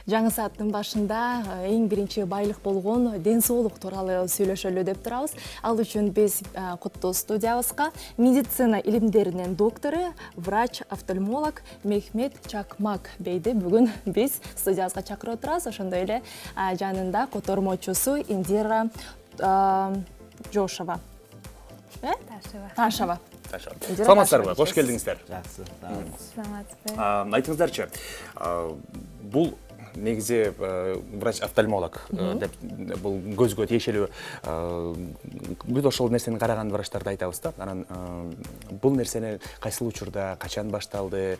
Жаңы сааттын башында эң биринчи байлык болгон ден соолук тууралуу сүйлөшөлү деп турабыз. Ал үчүн биз куттуу студиябызга медицина илимдеринин доктору, врач-офтальмолог Мехмет Чакмак бейди бүгүн биз студиябызга чакырып отурабыз. Ошондой эле жанында котормочусу Индира Жошова. Ташева. Саламатсыздарбы? Кош келдиңиздер. Жакшы, саламатсыз. Айтыңыздарчы, бул негизи врач-офтальмолог деп бул көзгө тиешелүү бүт ошол нерсени караган врачтарды айтабыз да. Анан бул нерсени кайсыл учурда, качан башталды?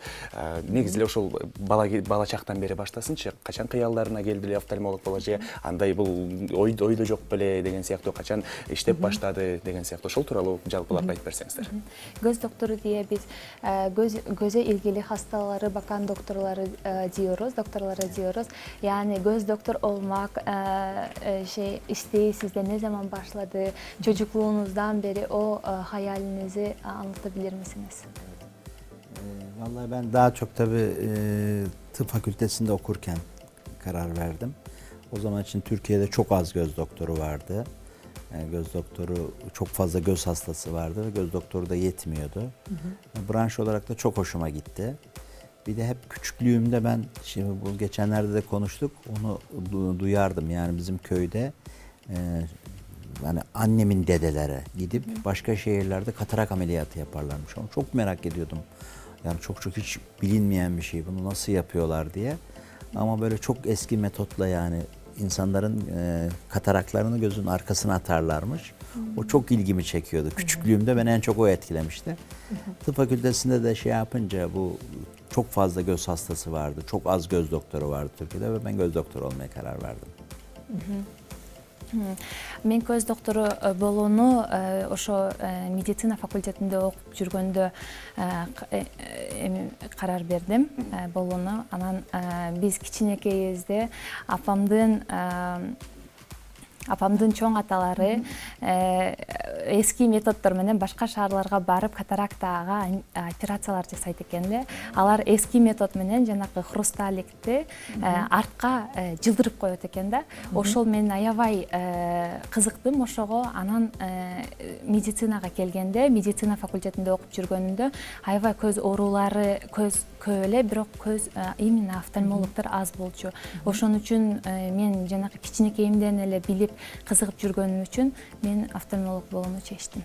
Негизи эле ошол бала чактан бери баштасынчы, качан кыялдарына келди эле офтальмолог боло же андай бул ойдо жок беле деген сыяктуу, качан иштеп баштады деген сыяктуу ошол тууралуу жалпылап айтып берсеңиздер. Göz doktoru diye biz göze ilgili hastaları bakan doktorları diyoruz. Yani göz doktor olmak isteği sizde ne zaman başladı? Çocukluğunuzdan beri o hayalinizi anlatabilir misiniz? Vallahi ben daha çok tabii tıp fakültesinde okurken karar verdim. O zaman için Türkiye'de çok az göz doktoru vardı. Yani göz doktoru, çok fazla göz hastası vardı ve göz doktoru da yetmiyordu. Branş olarak da çok hoşuma gitti. Bir de hep küçüklüğümde ben, şimdi bu geçenlerde de konuştuk, onu duyardım. Yani bizim köyde yani annemin dedeleri gidip başka şehirlerde katarak ameliyatı yaparlarmış. Onu çok merak ediyordum. Yani çok hiç bilinmeyen bir şey. Bunu nasıl yapıyorlar diye. Ama böyle çok eski metotla yani insanların kataraklarını gözün arkasına atarlarmış. O çok ilgimi çekiyordu. Küçüklüğümde beni en çok o etkilemişti. Tıp fakültesinde de şey yapınca bu çok fazla göz hastası vardı. Çok az göz doktoru vardı Türkiye'de ve ben göz doktoru olmaya karar verdim. Men göz doktoru bolууну ошо медицина факультетинде окуп жүргөндө карар бердим болууну. Анан биз кичинекейибизде апамдын чоң аталары эски методдор менен башка шаарларга барып катарактага операциялар жасайт экен эле. Алар эски метод менен жанакы хрусталикти артка жылдырып коет экен да. Ошол мен аябай кызыктым ошого. Анан медицинага келгенде, медицина факультетинде окуп жүргөнүмдө аябай көз оорулары көп эле, бирок көз именно офтальмологдор аз болчу. Ошон үчүн мен жанакы кичинекейимден эле билип кызыгып жүргөнүм үчүн мен офтальмолог болууну чечтим.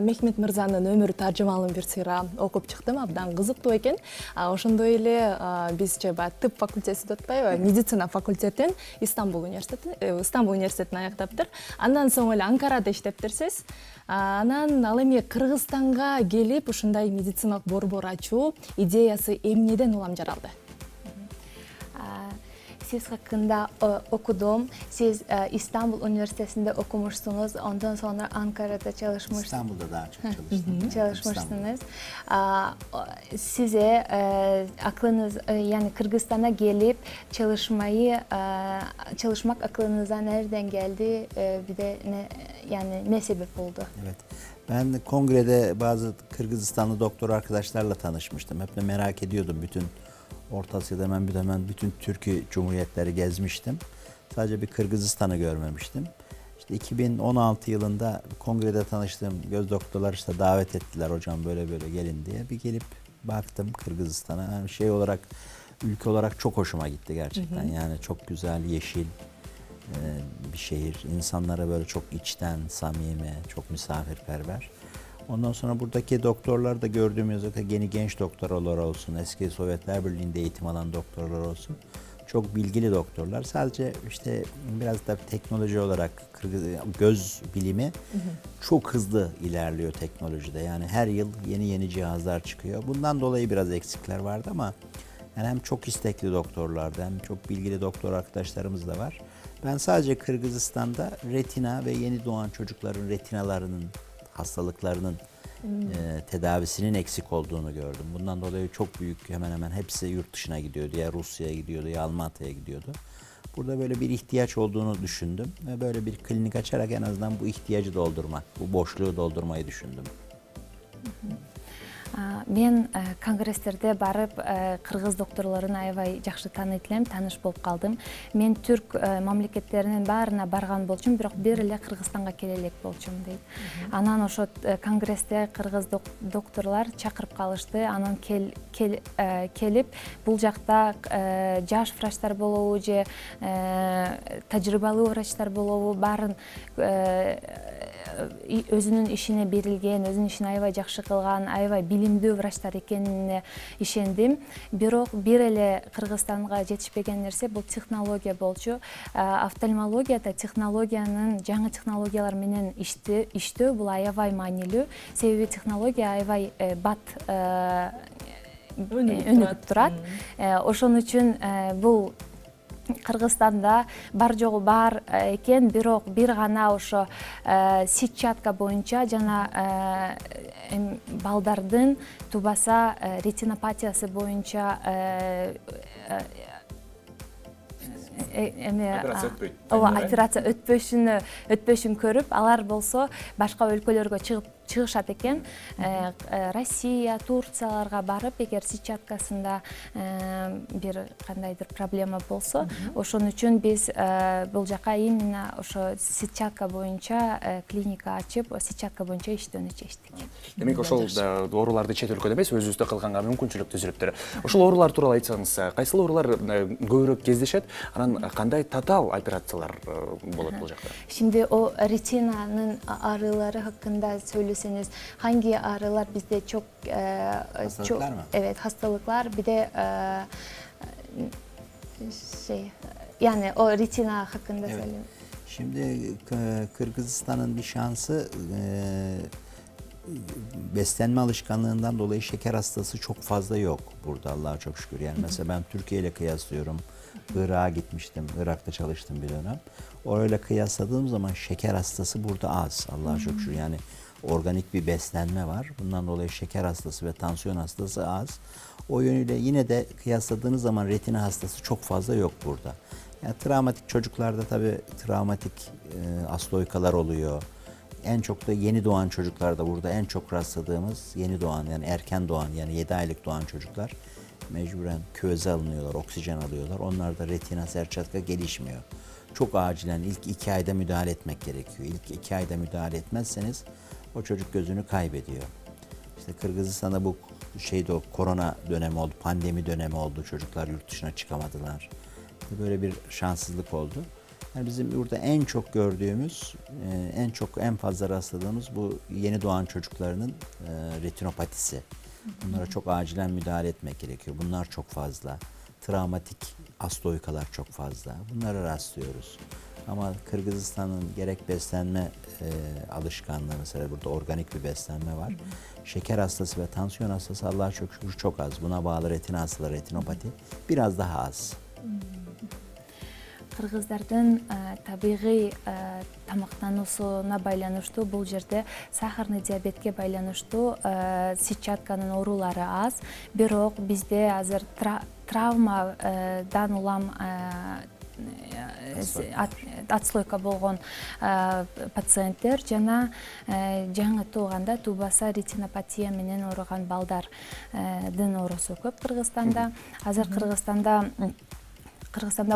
Мехмет мырзанын өмүр таржымалын бир сыйра окуп чыктым, абдан кызыктуу экен. Ошондой эле бизче тып факультети деп атпайбы, медицина факультетин Истанбул университетин аяктаптыр. Андан соң эле Анкарада иштептирсиз. Анан ал эми Кыргызстанга келип ушундай медициналык борбор ачуу идеясы эмнеден улам жаралды? Siz hakkında okudum. Siz İstanbul Üniversitesi'nde okumuşsunuz. Ondan sonra Ankara'da çalışmışsınız. İstanbul'da daha çok çalıştım. Çalışmışsınız. Size aklınız yani Kırgızistan'a gelip çalışmak aklınıza nereden geldi? Bir de ne sebep oldu? Evet. Ben kongrede bazı Kırgızistanlı doktor arkadaşlarla tanışmıştım. Hep de merak ediyordum bütün Orta Asya'da hemen bütün Türkiye Cumhuriyetleri gezmiştim. Sadece bir Kırgızistan'ı görmemiştim. İşte 2016 yılında kongrede tanıştığım göz doktorlar işte davet ettiler, hocam böyle gelin diye. Bir gelip baktım Kırgızistan'a. Yani şey olarak, ülke olarak çok hoşuma gitti gerçekten. Yani çok güzel, yeşil bir şehir. İnsanlara böyle çok içten, samimi, çok misafirperver. Ondan sonra buradaki doktorlar da gördüğümüz yeni genç doktorlar olsun, eski Sovyetler Birliği'nde eğitim alan doktorlar olsun. Çok bilgili doktorlar. Sadece işte biraz da teknoloji olarak göz bilimi çok hızlı ilerliyor teknolojide. Yani her yıl yeni cihazlar çıkıyor. Bundan dolayı biraz eksikler vardı ama yani hem çok istekli doktorlardı hem çok bilgili doktor arkadaşlarımız da var. Ben sadece Kırgızistan'da retina ve yeni doğan çocukların retinalarının hastalıklarının tedavisinin eksik olduğunu gördüm. Bundan dolayı çok büyük, hemen hemen hepsi yurt dışına gidiyordu. Ya Rusya'ya gidiyordu ya Almanya'ya gidiyordu. Burada böyle bir ihtiyaç olduğunu düşündüm ve böyle bir klinik açarak en azından bu ihtiyacı doldurmak, bu boşluğu doldurmayı düşündüm. Мен конгресстерде барып кыргыз докторлорун аябай жакшы тааныйт элем, тааныш болуп калдым. Мен түрк мамлекеттеринин баарына барган болчумун, бирок бир эле Кыргызстанга келе элек болчумун дейт. Анан ошо конгрессте кыргыз докторлор чакырып калышты. Анан келип бул жакта жаш врачтар болобу же тажрыйбалуу врачтар болобу, баарын өзүнүн ишине берилген, өзүнүн ишин аябай жакшы кылган, аябай билимдүү врачтар экенине ишендим. Бирок бир эле Кыргызстанга жетишпеген нерсе бул технология болчу. Офтальмологияда жаңы технологиялар менен иштөө бул аябай маанилүү. Себеби технология аябай бат өнүгүп турат. Ошон үчүн бул Кыргызстанда бар жогу бар экен, бирок бир гана ошо сетчатка боюнча жана балдардын тубаса ретинопатиясы боюнча операция өтпөшүн көрүп, алар болсо башка өлкөлөргө чыгышат экен. Россия, Турцияларга барып, эгер сетчаткасында бир кандайдыр проблема болсо, ошон үчүн биз бул жака именно ошо сетчатка боюнча клиника ачып, сетчатка боюнча иштөөнү чечтик. Демек ошол ооруларды чет өлкөдө эмес, өзүбүздө кылганга мүмкүнчүлүк түзүлүптүр. Ошол оорулар тууралуу айтсаңыз, кайсыл оорулар көбүрөөк кездешет, анан кандай татаал операциялар болот бул жакта? Şimdi o retinanın ağrıları hakkında söyleseniz, hangi ağrılar bizde çok hastalıklar mı? Evet, hastalıklar, bir de yani o retina hakkında söyleyin. Şimdi Kırgızistan'ın bir şansı, beslenme alışkanlığından dolayı şeker hastası çok fazla yok burada, Allah'a çok şükür. Yani mesela ben Türkiye ile kıyaslıyorum. Irak'a gitmiştim, Irak'ta çalıştım bir dönem. Orayla kıyasladığım zaman şeker hastası burada az, Allah'a çok şükür. Yani organik bir beslenme var. Bundan dolayı şeker hastası ve tansiyon hastası az. O yönüyle yine de kıyasladığınız zaman retina hastası çok fazla yok burada. Yani travmatik çocuklarda tabii travmatik asloikalar oluyor. En çok da yeni doğan çocuklarda burada en çok rastladığımız yeni doğan, yani erken doğan, yani 7 aylık doğan çocuklar mecburen küveze alınıyorlar, oksijen alıyorlar. Onlarda retina, serçatka gelişmiyor. Çok acilen ilk 2 ayda müdahale etmek gerekiyor. İlk 2 ayda müdahale etmezseniz o çocuk gözünü kaybediyor. İşte Kırgızistan'da bu o korona dönemi oldu, pandemi dönemi oldu. Çocuklar yurt dışına çıkamadılar. Böyle bir şanssızlık oldu. Yani bizim burada en çok gördüğümüz, en fazla rastladığımız bu yeni doğan çocuklarının retinopatisi. Bunlara çok acilen müdahale etmek gerekiyor. Bunlar çok fazla. Travmatik asloikalar çok fazla. Bunlara rastlıyoruz. Ama Kırgızistan'ın gerek beslenme alışkanlığı, mesela burada organik bir beslenme var. Şeker hastası ve tansiyon hastası Allah'a çok şükür çok az. Buna bağlı retina hastaları, retinopati biraz daha az. Кыргыздардын табигый тамактануусуна байланыштуу бул жерде сахарный диабетке байланыштуу сетчатканын оорулары аз. Бирок бизде азыр травмадан улам отслойка болгон пациенттер жана жаңы тууганда тубаса ретинопатия менен ооруган балдардын оорусу көп Кыргызстанда. Азыр Кыргызстанда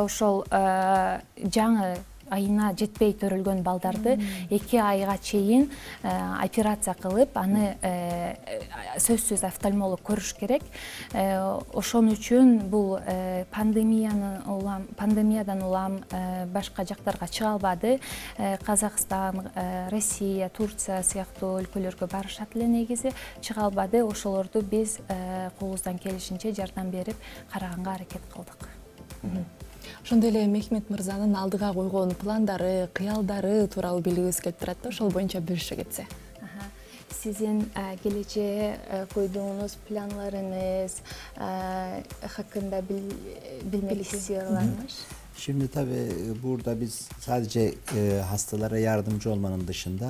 ошол жаңы айына жетпей төрөлгөн балдарды 2 айга чейин операция кылып, аны сөзсүз офтальмолог көрүш керек. Ошон үчүн бул пандемиядан улам башка жактарга чыга албады. Казакстан, Россия, Турция сыяктуу өлкөлөргө барышат эле негизи, чыга албады. Ошолорду биз колубуздан келишинче жардам берип караганга аракет кылдык. Ошондой эле Мехмет мырзанын алдыга койгон пландары, кыялдары тууралуу билгибиз келип турат да, ошол боюнча бөлүшө кетсе. Sizin geleceğe koyduğunuz planlarınız hakkında bilmek istiyorlarmış. Şimdi tabii burada biz sadece hastalara yardımcı olmanın dışında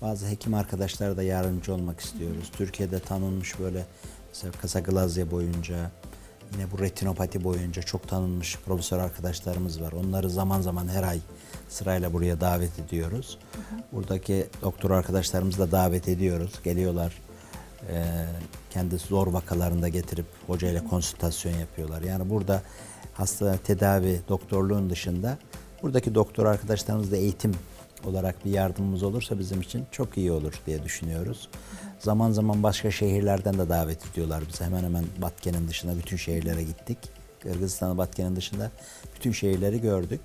bazı hekim arkadaşlara da yardımcı olmak istiyoruz. Türkiye'de tanınmış böyle mesela kasaglazya boyunca, yine bu retinopati boyunca çok tanınmış profesör arkadaşlarımız var. Onları zaman zaman her ay sırayla buraya davet ediyoruz. Buradaki doktor arkadaşlarımızı da davet ediyoruz. Geliyorlar, Kendisi zor vakalarında getirip hocayla konsültasyon yapıyorlar. Yani burada hasta tedavi, doktorluğun dışında buradaki doktor arkadaşlarımız da eğitim olarak bir yardımımız olursa bizim için çok iyi olur diye düşünüyoruz. Zaman zaman başka şehirlerden de davet ediyorlar bize. Hemen hemen Batken'in dışında bütün şehirlere gittik. Kırgızistan'ın Batken'in dışında bütün şehirleri gördük.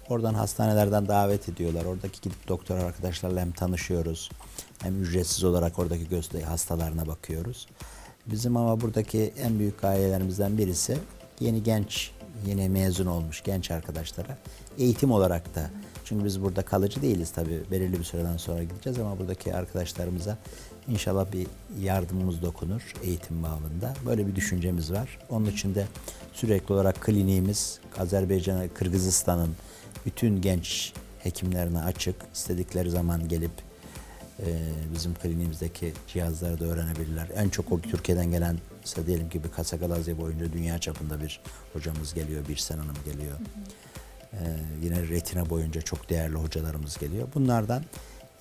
Oradan hastanelerden davet ediyorlar. Oradaki gidip doktor arkadaşlarla hem tanışıyoruz hem ücretsiz olarak oradaki göz hastalarına bakıyoruz. Bizim ama buradaki en büyük gayelerimizden birisi yeni mezun olmuş genç arkadaşlara eğitim olarak da. Çünkü biz burada kalıcı değiliz tabii. Belirli bir süreden sonra gideceğiz ama buradaki arkadaşlarımıza inşallah bir yardımımız dokunur eğitim bağlamında. Böyle bir düşüncemiz var. Onun için de sürekli olarak kliniğimiz Azerbaycan'a, Kırgızistan'ın bütün genç hekimlerine açık. İstedikleri zaman gelip bizim kliniğimizdeki cihazları da öğrenebilirler. En çok o Türkiye'den gelen, mesela diyelim ki bir Kasakalazya boyunca dünya çapında bir hocamız geliyor, Birsen Hanım geliyor. Yine retina boyunca çok değerli hocalarımız geliyor. Bunlardan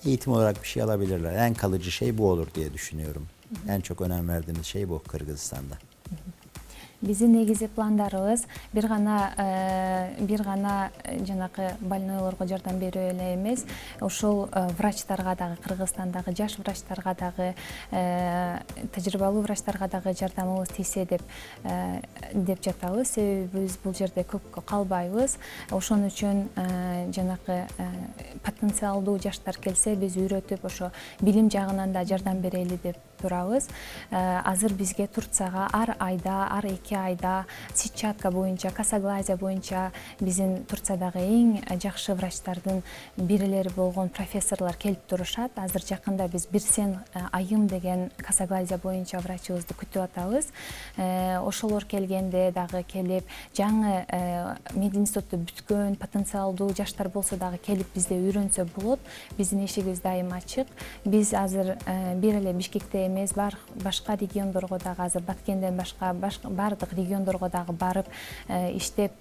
eğitim olarak bir şey alabilirler. En kalıcı şey bu olur diye düşünüyorum. En çok önem verdiğimiz şey bu Kırgızistan'da. Биздин негизи пландарыбыз бир гана жанакы больнойлорго жардам берүү эле эмес, ошол врачтарга дагы, Кыргызстандагы жаш врачтарга дагы, тажрыйбалуу врачтарга дагы жардамыбыз тийсе деп жатабыз. Себеби биз бул жерде көп калбайбыз. Ошон үчүн жанакы потенциалдуу жаштар келсе, биз үйрөтүп, ошо билим жагынан да жардам берели деп турабыз. Азыр бизге Турцияга ар айда, ар 2 айда сетчатка боюнча, Касаглазия боюнча биздин Турциядагы эң жакшы врачтардын бирлери болгон профессорлор келип турушат. Азыр жакында биз Бирсен Айым деген Касаглазия боюнча врачыбызды күтүп атабыз. Ошолор келгенде дагы келип, жаңы мединститутты бүткөн потенциалдуу жаштар болсо дагы келип бизде үйрөнсө болот. Биздин эшигибиз дайым ачык. Биз азыр бир эле Бишкекте эмес, башка региондорго дагы, азыр Баткенден башка бардык региондорго дагы барып иштеп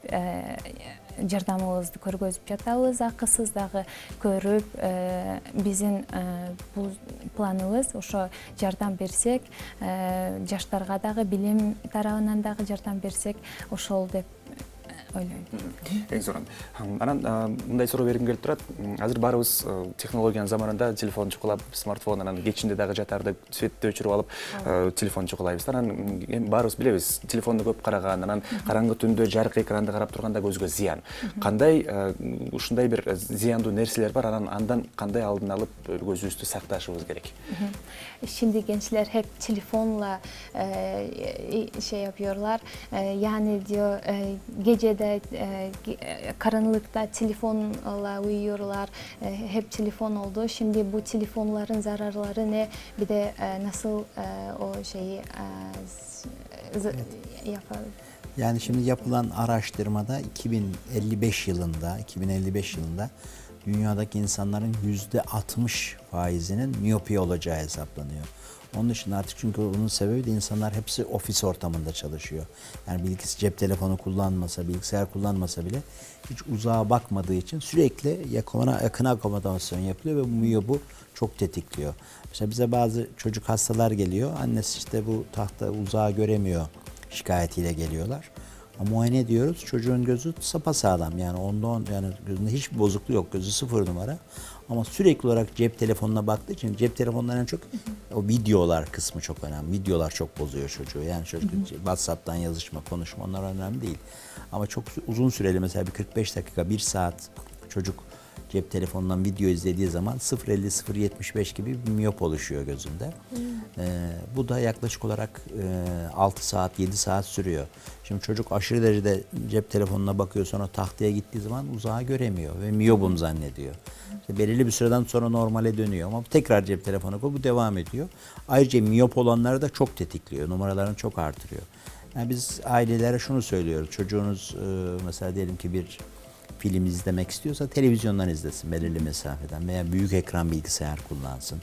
жардамыбызды көргөзүп жатабыз. Акысыз дагы көрүп, биздин бул планыбыз ошо жардам берсек, жаштарга дагы билим тарабынан дагы жардам берсек, ошол деп ойлойм. Эң сонун. Анан мындай суроо бергим келип турат. Азыр баарыбыз технологиянын заманында телефон чукулап, смартфон, анан кечинде дагы жатарды светти өчүрүп алып, телефон чукулайбыз. Анан баарыбыз билебиз, телефонду көп караган, анан караңгы түндө жарык экранды карап турганда көзгө зыян. Кандай ушундай бир зыяндуу нерселер бар, андан кандай алдын алып көзүбүздү сакташыбыз керек? Şimdi gençler hep telefonla şey yapıyorlar. Yani diyor gecede karanlıkta telefonla uyuyorlar. Hep telefon oldu. Şimdi bu telefonların zararları ne? Bir de nasıl o şeyi yapalım? Yani şimdi yapılan araştırmada 2055 yılında dünyadaki insanların %60 faizinin miyopi olacağı hesaplanıyor. Onun dışında artık, çünkü bunun sebebi de insanlar hepsi ofis ortamında çalışıyor. Yani cep telefonu kullanmasa, bilgisayar kullanmasa bile hiç uzağa bakmadığı için sürekli yakın akomodasyonu yapılıyor ve bu miyopu çok tetikliyor. Mesela bize bazı çocuk hastalar geliyor. Annesi işte bu tahta uzağa göremiyor şikayetiyle geliyorlar. Ama muayene ediyoruz. Çocuğun gözü sapasağlam. Yani yani gözünde hiçbir bozukluğu yok. Gözü 0 numara. Ama sürekli olarak cep telefonuna baktığı için, cep telefonlarının çok o videolar kısmı çok önemli. Videolar çok bozuyor çocuğu. Yani çocuk WhatsApp'tan yazışma, konuşma, onlar önemli değil. Ama çok uzun süreli, mesela bir 45 dakika, 1 saat çocuk cep telefonundan video izlediği zaman 0.50-0.75 gibi bir miyop oluşuyor gözünde. Bu da yaklaşık olarak 6 saat, 7 saat sürüyor. Şimdi çocuk aşırı derecede cep telefonuna bakıyor, sonra tahtaya gittiği zaman uzağa göremiyor ve miyopum zannediyor. İşte belirli bir süreden sonra normale dönüyor ama tekrar cep telefonu koy, bu devam ediyor. Ayrıca miyop olanları da çok tetikliyor, numaralarını çok artırıyor. Yani biz ailelere şunu söylüyoruz, çocuğunuz mesela diyelim ki bir film izlemek istiyorsa televizyondan izlesin belirli mesafeden veya büyük ekran bilgisayar kullansın.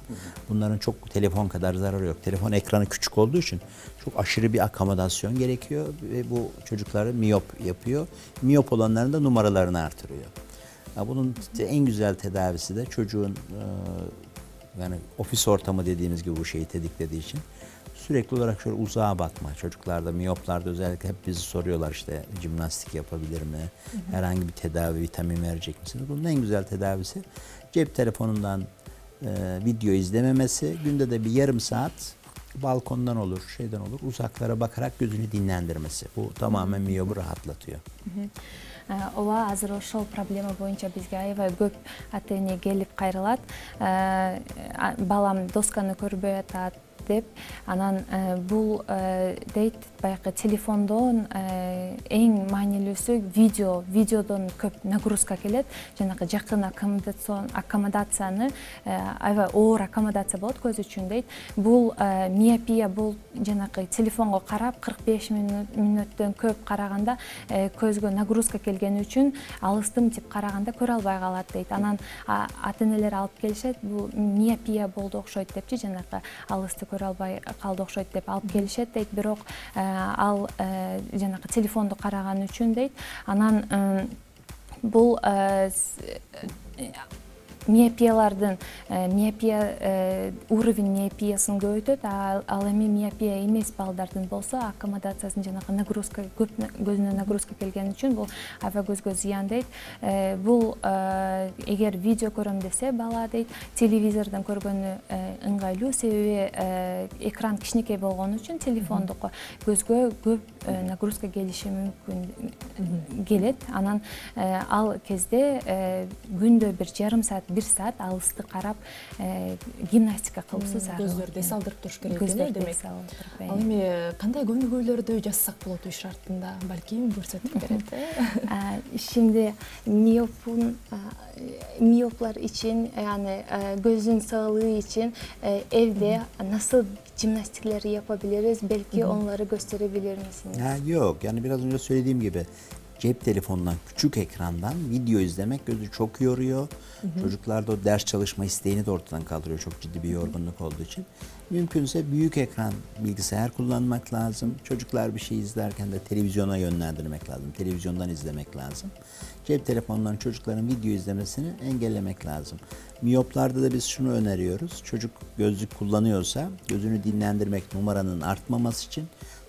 Bunların çok telefon kadar zararı yok. Telefon ekranı küçük olduğu için çok aşırı bir akomodasyon gerekiyor ve bu çocukları miyop yapıyor. Miyop olanların da numaralarını artırıyor. Bunun en güzel tedavisi de çocuğun yani ofis ortamı dediğimiz gibi bu şeyi tetiklediği için sürekli olarak şöyle uzağa bakma. Çocuklarda, miyoplarda özellikle hep bizi soruyorlar işte jimnastik yapabilir mi? Herhangi bir tedavi, vitamin verecek misiniz? Bunun en güzel tedavisi cep telefonundan video izlememesi. Günde de bir yarım saat balkondan olur, şeyden olur, uzaklara bakarak gözünü dinlendirmesi. Bu tamamen miyobu rahatlatıyor. Ооба, азыр ошол проблема боюнча бизге аябай көп ата эне келип кайрылат. Балам досканы көрбөй атат деп, анан бул дейт баягы телефондон эң маанилүүсү видеодон көп нагрузка келет. Жанагы жакын аккомодацияны аябай оор аккомодация болот көз үчүн дейт. Бул миопия, бул жанагы телефонго карап 45 мүнөттөн көп караганда көзгө нагрузка келгени үчүн алыстым деп караганда көрө албай калат дейт. Анан ата энелер алып келишет, бул миопия болду окшойт депчи, жанагы алысты көрө албай калды окшойт деп алып келишет дейт. Бирок ал жанагы телефонду караган үчүн дейт. Анан бул миопиялардын уровень миопиясын көбөйтөт. Ал эми миопия эмес балдардын болсо аккомодациясын жанагы нагрузка көп, көзүнө нагрузка келген үчүн бул аябай көзгө зыян дейт. Бул эгер видео көрөм десе бала дейт, телевизордон көргөнү ыңгайлуу, себеби экран кичинекей болгон үчүн телефондуку көзгө көп нагрузка келиши мүмкүн келет. Анан ал кезде күндө бир жарым саат, 1 саат алысты карап гимнастика кылуусу зарыл. Көздөрдү эс алдырып туруш керек эле демек. Ал эми кандай көнүгүүлөрдү жазсак болот үй шартында, балким көрсөтүп берет. Şimdi miyoplar için, yani gözün sağlığı için evde nasıl jimnastikleri yapabiliriz? Belki onları gösterebilir misiniz? Yok, yani biraz önce söylediğim gibi cep telefonundan, küçük ekrandan video izlemek gözü çok yoruyor. Çocuklarda o ders çalışma isteğini de ortadan kaldırıyor, çok ciddi bir yorgunluk olduğu için. Mümkünse büyük ekran bilgisayar kullanmak lazım. Çocuklar bir şey izlerken de televizyona yönlendirmek lazım. Televizyondan izlemek lazım. Cep telefonundan çocukların video izlemesini engellemek lazım. Miyoplarda da biz şunu öneriyoruz. Çocuk gözlük kullanıyorsa gözünü dinlendirmek, numaranın artmaması için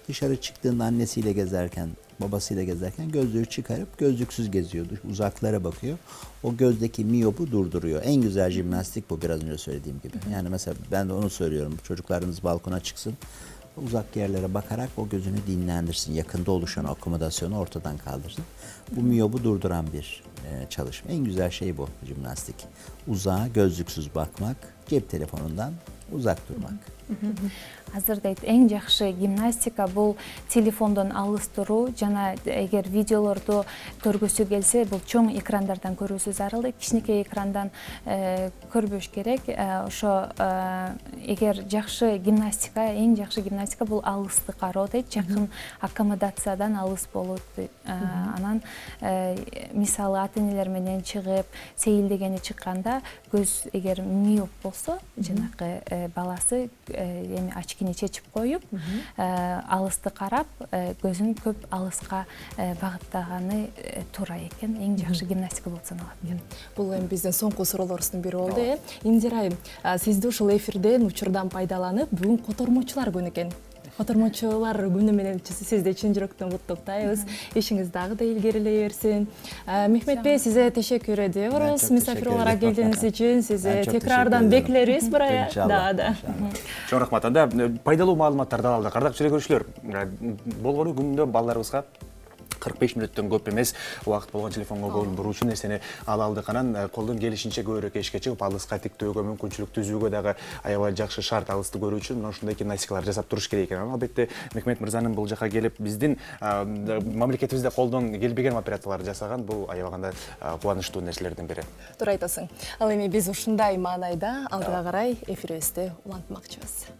dışarı çıktığında annesiyle gezerken, babasıyla gezerken gözlüğü çıkarıp gözlüksüz geziyor, uzaklara bakıyor. O gözdeki miyopu durduruyor. En güzel jimnastik bu, biraz önce söylediğim gibi. Yani mesela ben de onu söylüyorum. Çocuklarınız balkona çıksın, uzak yerlere bakarak o gözünü dinlendirsin. Yakında oluşan akomodasyonu ortadan kaldırsın. Bu miyopu durduran bir çalışma. En güzel şey bu jimnastik. Uzağa gözlüksüz bakmak, cep telefonundan uzak durmak. Азыр дейт, эң жакшы гимнастика бул телефондон алыс туруу, жана эгер видеолорду көргүсү келсе, бул чоң экрандардан көрүүсү зарыл дейт. Кичинекей экрандан көрбөш керек. Ошо эгер жакшы гимнастика, эң жакшы гимнастика бул алысты кароо дейт, жакын аккомодациядан алыс болот. Анан мисалы ата-энелер менен чыгып, сейилдегени чыкканда көз эгер миоп болсо, жанакы баласы эми очкини чечип коюп, алысты карап, көзүн көп алыска багыттаганы туура экен. Эң жакшы гимнастика болуп саналат. Бул эми биздин соңку суроолорубуздун бири болду. Индира айым, сизди ушул эфирден, учурдан пайдаланып, бүгүн котормочулар күнү экен. Котормочулар күнү менен сизди чын жүрөктөн куттуктайбыз. Ишиңиз дагы да илгерилей берсин. Мехмет бей, сизге тешеккүр эдебиз. Мисафир olarak geldiğiniz için size tekrardan bekleriz buraya. Да. Чоң рахмат. Анда пайдалуу маалыматтарды алды. Кардактуу көрүүчүлөр, болгону күндө балдарыбызга 45 мүнөттөн көп эмес убакыт болгон телефонго көңүл буруучу нерсени ала алдык. Анан колдон келишинче көбүрөөк эшикке чыгып алыска тиктөөгө, мүмкүнчүлүк түзүүгө дагы аябай жакшы шарт, алысты көрүү үчүн ушундай гимнастикалар жасап туруш керек экен. Албетте Мехмет мырзанын бул жака келип биздин мамлекетибизде колдон келбеген операцияларды жасаган бул аябаганда кубанычтуу нерселердин бири. Туура айтасың. Ал эми биз ушундай маанайда алдыга карай эфирибизди улантмакчыбыз.